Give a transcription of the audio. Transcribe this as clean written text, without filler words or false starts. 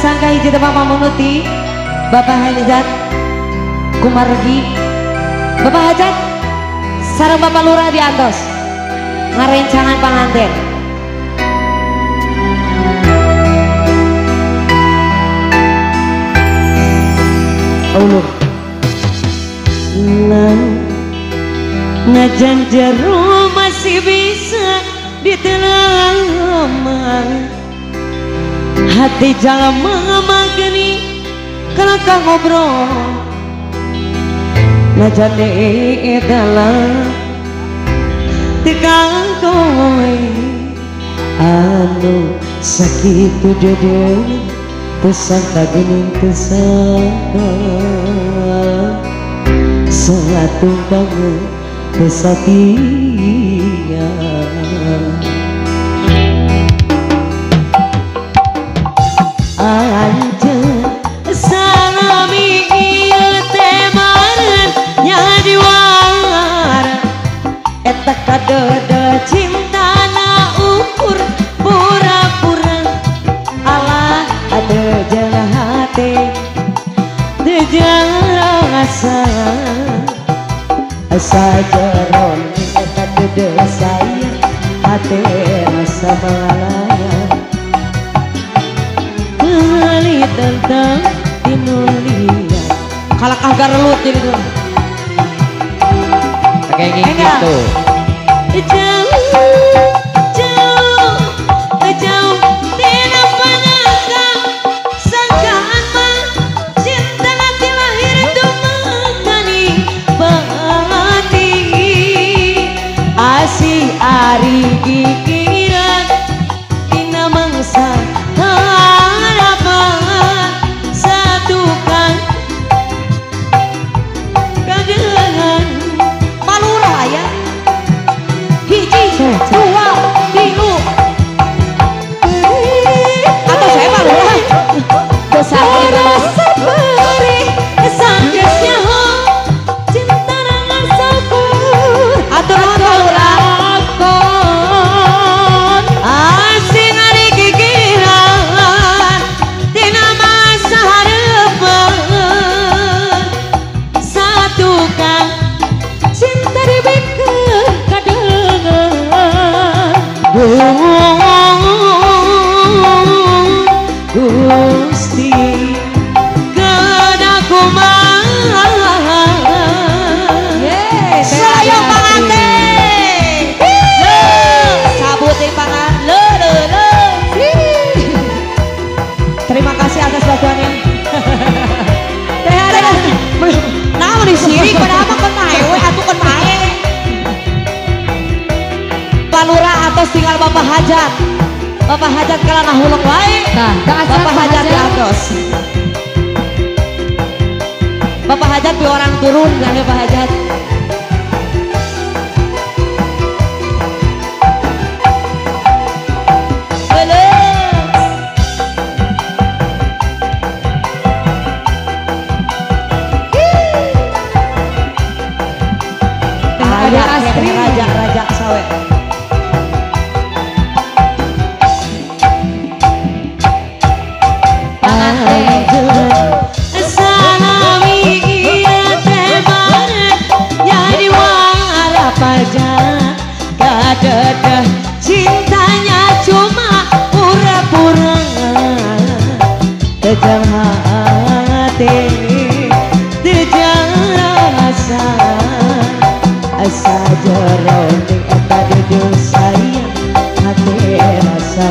sangka hiji teh Bapak Menuti, Bapak Hajat Kumargi, Bapak Hajat sareng Bapak Lurah diantos ngarencangan panganten. Allah najan jero masih bisa ditelan hati jalma mageni kalau kang ngobrol najan deui dalam tegang kowe anu sakitu jodoh tersangka gening tersangka satu bangun kesatian aja salami ieu teh mareun nya diwar eta kadeudeut cintana ukur pura-pura alah ade jeung hate teu jeung asa jeron eta dedeu saya hate rasa malaya kali tentang tinulia kalakah garelut jadi tuh kayak gitu jauh tidak panjang sangkaan mah cinta nanti lahir dumagani bati asih ari pikiran tina mangsa harapan satukan kageungan palura ya hiji dua tilu atau saya palura dosa rasa perih sanggeusnya cinta dengan syukur atur palura asing ari gigiran tina masa harapan satukan cinta dibikeun kadeungan Gusti kedah kumaha saya panganten sabutin pangan terima kasih atas bantuannya teh ada nah di sini pada apa kon mae we atuh kon mae Palura atos tinggal Bapak Hajat kalana hulung wae Bapak Hajat diatos Bapak Hajat pi orang turun kan Bapak Hajat raja sawe salami ieu teh mareun jadi wara pajak kadeudeut cintanya cuma pura-pura teu jeung hate teu jeung rasa asa jeron ting eta dedeu sayang hate rasa